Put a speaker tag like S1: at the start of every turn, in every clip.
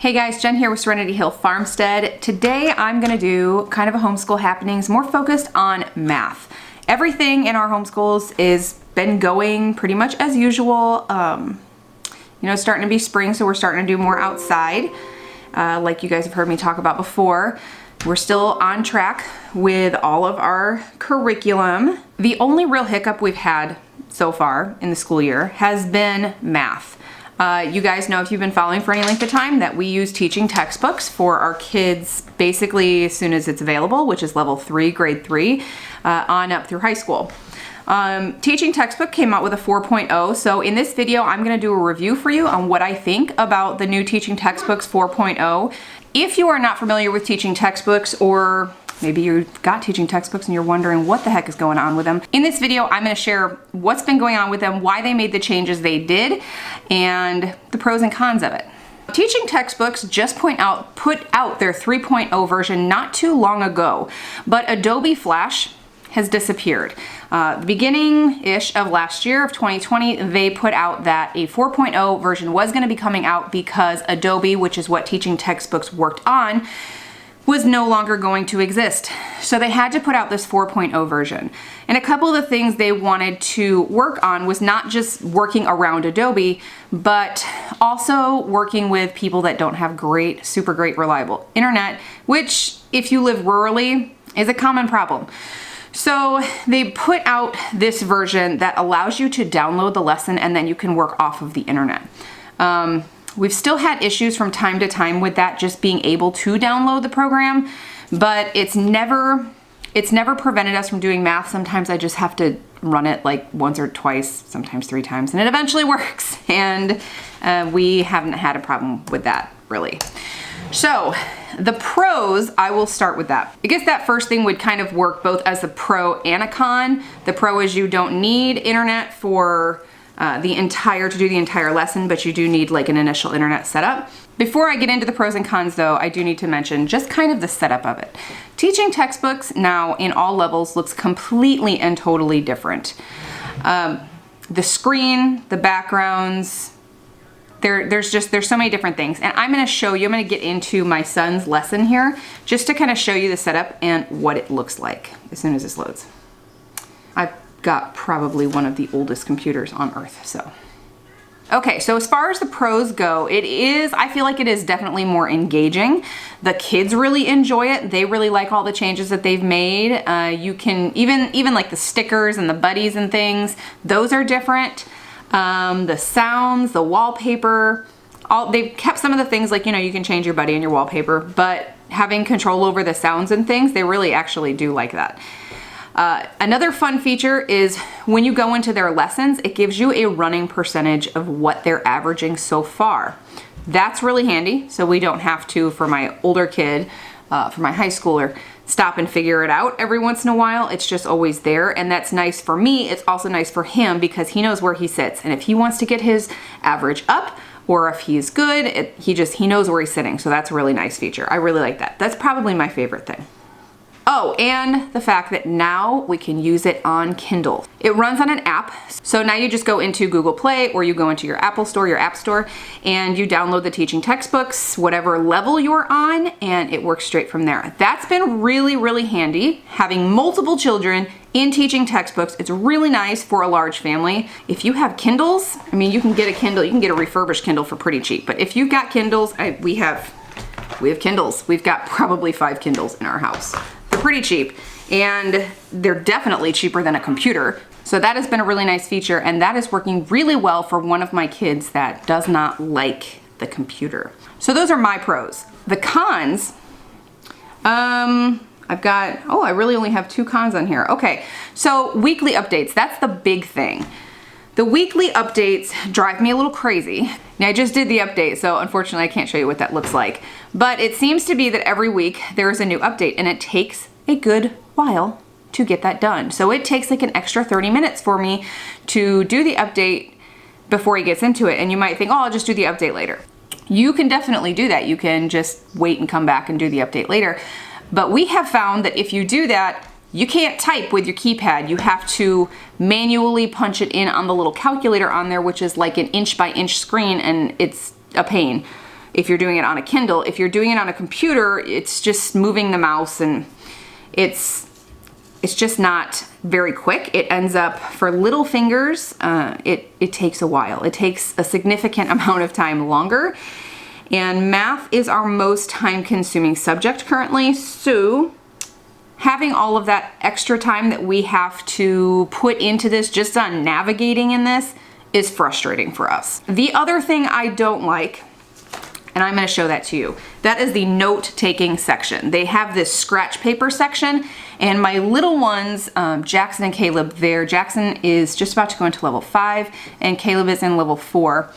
S1: Hey guys, Jen here with Serenity Hill Farmstead. Today I'm gonna do kind of a homeschool happenings, more focused on math. Everything in our homeschools is been going pretty much as usual. You know, it's starting to be spring, so we're starting to do more outside, like you guys have heard me talk about before. We're still on track with all of our curriculum. The only real hiccup we've had so far in the school year has been math. You guys know, if you've been following for any length of time, that we use teaching textbooks for our kids basically as soon as it's available, which is level 3, grade 3, on up through high school. Teaching textbook came out with a 4.0, so in this video I'm going to do a review for you on what I think about the new teaching textbooks 4.0. If you are not familiar with teaching textbooks, or maybe you've got teaching textbooks and you're wondering what the heck is going on with them, in this video I'm going to share what's been going on with them, why they made the changes they did, and the pros and cons of it. Teaching textbooks just put out their 3.0 version not too long ago, but Adobe Flash has disappeared. The beginning-ish of last year, of 2020, they put out that a 4.0 version was going to be coming out because Adobe, which is what teaching textbooks worked on, was no longer going to exist. So they had to put out this 4.0 version. And a couple of the things they wanted to work on was not just working around Adobe, but also working with people that don't have super great reliable internet, which if you live rurally is a common problem. So they put out this version that allows you to download the lesson and then you can work off of the internet. We've still had issues from time to time with that, just being able to download the program, but it's never prevented us from doing math. Sometimes I just have to run it like once or twice, sometimes 3 times, and it eventually works. And we haven't had a problem with that, really. So the pros, I will start with that. I guess that first thing would kind of work both as a pro and a con. The pro is you don't need internet for to do the entire lesson, but you do need like an initial internet setup. Before I get into the pros and cons though, I do need to mention just kind of the setup of it. Teaching textbooks now in all levels looks completely and totally different. The screen, the backgrounds, there's so many different things. And I'm gonna get into my son's lesson here just to kind of show you the setup and what it looks like as soon as this loads. I've got probably one of the oldest computers on earth, so. Okay, so as far as the pros go, I feel like it is definitely more engaging. The kids really enjoy it. They really like all the changes that they've made. You can, even like the stickers and the buddies and things, those are different. The sounds, the wallpaper, they've kept some of the things like, you know, you can change your buddy and your wallpaper, but having control over the sounds and things, they really actually do like that. Another fun feature is when you go into their lessons, it gives you a running percentage of what they're averaging so far. That's really handy, so we don't have to, for my older kid, for my high schooler, stop and figure it out every once in a while. It's just always there, and that's nice for me. It's also nice for him because he knows where he sits, and if he wants to get his average up, or if he's good, he knows where he's sitting, so that's a really nice feature. I really like that. That's probably my favorite thing. Oh, and the fact that now we can use it on Kindle. It runs on an app, so now you just go into Google Play or you go into your Apple Store, your App Store, and you download the teaching textbooks, whatever level you're on, and it works straight from there. That's been really, really handy, having multiple children in teaching textbooks. It's really nice for a large family. If you have Kindles, I mean, you can get a Kindle, you can get a refurbished Kindle for pretty cheap, but if you've got Kindles, we have Kindles. We've got probably 5 Kindles in our house. They're pretty cheap, and they're definitely cheaper than a computer. So that has been a really nice feature, and that is working really well for one of my kids that does not like the computer. So those are my pros. The cons, I really only have 2 cons on here. Okay, so weekly updates, that's the big thing. The weekly updates drive me a little crazy. Now I just did the update, so unfortunately I can't show you what that looks like. But it seems to be that every week there is a new update, and it takes a good while to get that done. So it takes like an extra 30 minutes for me to do the update before he gets into it. And you might think, oh, I'll just do the update later. You can definitely do that. You can just wait and come back and do the update later. But we have found that if you do that, you can't type with your keypad. You have to manually punch it in on the little calculator on there, which is like an inch by inch screen, and it's a pain. if you're doing it on a Kindle. If you're doing it on a computer, it's just moving the mouse, and it's just not very quick. It ends up, for little fingers, it takes a while. It takes a significant amount of time longer. And math is our most time-consuming subject currently, so having all of that extra time that we have to put into this just on navigating in this is frustrating for us. The other thing I don't like, and I'm going to show that to you, that is the note-taking section. They have this scratch paper section, and my little ones, Jackson and Caleb, Jackson is just about to go into level 5, and Caleb is in level 4.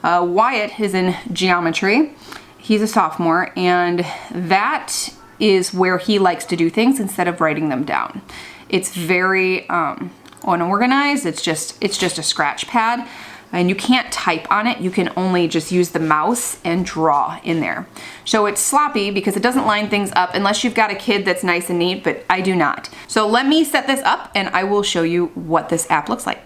S1: Wyatt is in geometry. He's a sophomore, and that is where he likes to do things instead of writing them down. It's very unorganized. It's just a scratch pad, and you can't type on it. You can only just use the mouse and draw in there. So it's sloppy because it doesn't line things up unless you've got a kid that's nice and neat, but I do not. So let me set this up and I will show you what this app looks like.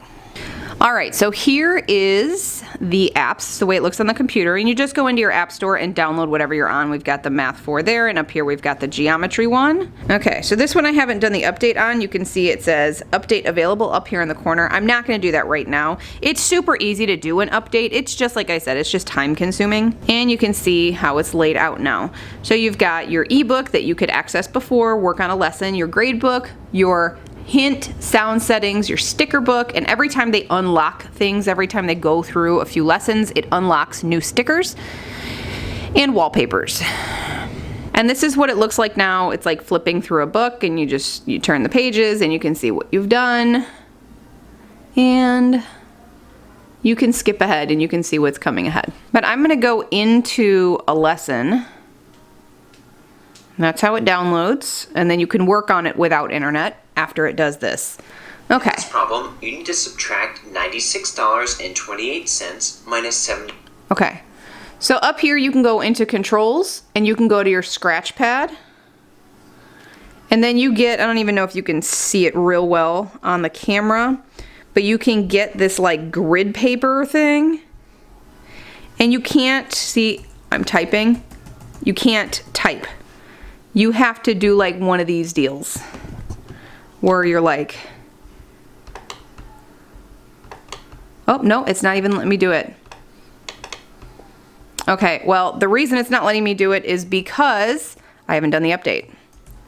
S1: All right, so here is the apps, the way it looks on the computer, and you just go into your app store and download whatever you're on. We've got the Math 4 there, and up here we've got the geometry one. Okay, so this one I haven't done the update on. You can see it says update available up here in the corner. I'm not gonna do that right now. It's super easy to do an update. It's just, like I said, it's just time consuming, and you can see how it's laid out now. So you've got your ebook that you could access before, work on a lesson, your grade book, your hint, sound settings, your sticker book, and every time they unlock things, every time they go through a few lessons, it unlocks new stickers and wallpapers. And this is what it looks like now. It's like flipping through a book, and you turn the pages and you can see what you've done, and you can skip ahead and you can see what's coming ahead. But I'm gonna go into a lesson. That's how it downloads, and then you can work on it without internet after it does this. Okay.
S2: This problem, you need to subtract $96.28 minus 7.
S1: Okay. So up here you can go into controls, and you can go to your scratch pad. And then you get, I don't even know if you can see it real well on the camera, but you can get this like grid paper thing. And you can't see, I'm typing, you can't type. You have to do like one of these deals where you're like, oh, no, it's not even letting me do it. Okay, well, the reason it's not letting me do it is because I haven't done the update.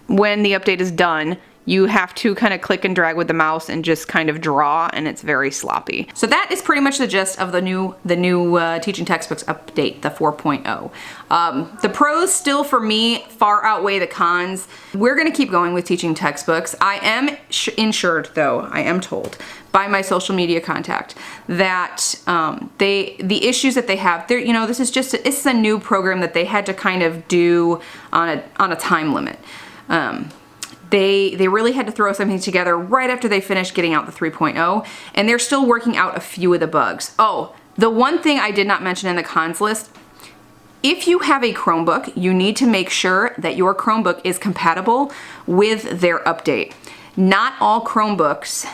S1: When the update is done, you have to kind of click and drag with the mouse and just kind of draw, and it's very sloppy. So that is pretty much the gist of the new teaching textbooks update, the 4.0. The pros still for me far outweigh the cons. We're gonna keep going with teaching textbooks. I am insured though, I am told by my social media contact that the issues that they have, this is a new program that they had to kind of do on a time limit. They really had to throw something together right after they finished getting out the 3.0, and they're still working out a few of the bugs. Oh, the one thing I did not mention in the cons list, if you have a Chromebook, you need to make sure that your Chromebook is compatible with their update. Not all Chromebooks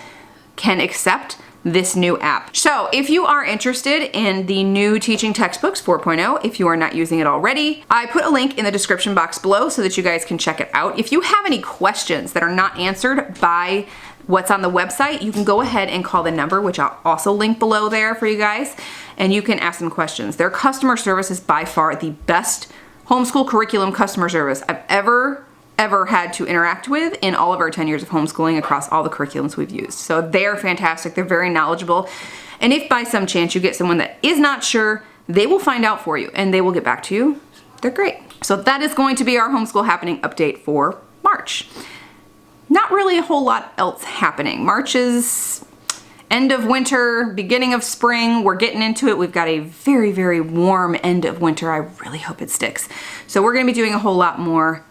S1: can accept this new app. So if you are interested in the new teaching textbooks 4.0, if you are not using it already, I put a link in the description box below so that you guys can check it out. If you have any questions that are not answered by what's on the website, you can go ahead and call the number, which I'll also link below there for you guys, and you can ask them questions. Their customer service is by far the best homeschool curriculum customer service I've ever had to interact with in all of our 10 years of homeschooling across all the curriculums we've used. So they're fantastic, they're very knowledgeable, and if by some chance you get someone that is not sure, they will find out for you and they will get back to you. They're great. So that is going to be our Homeschool Happening update for March. Not really a whole lot else happening. March is end of winter, beginning of spring. We're getting into it. We've got a very, very warm end of winter. I really hope it sticks. So we're gonna be doing a whole lot more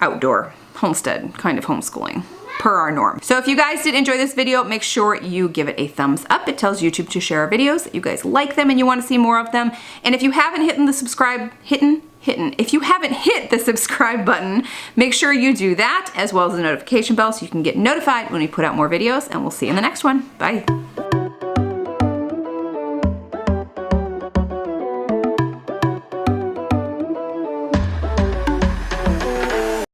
S1: outdoor homestead kind of homeschooling per our norm. So if you guys did enjoy this video, make sure you give it a thumbs up. It tells YouTube to share our videos, that you guys like them and you want to see more of them. And if you haven't hit the subscribe button, make sure you do that, as well as the notification bell so you can get notified when we put out more videos, and we'll see you in the next one. Bye.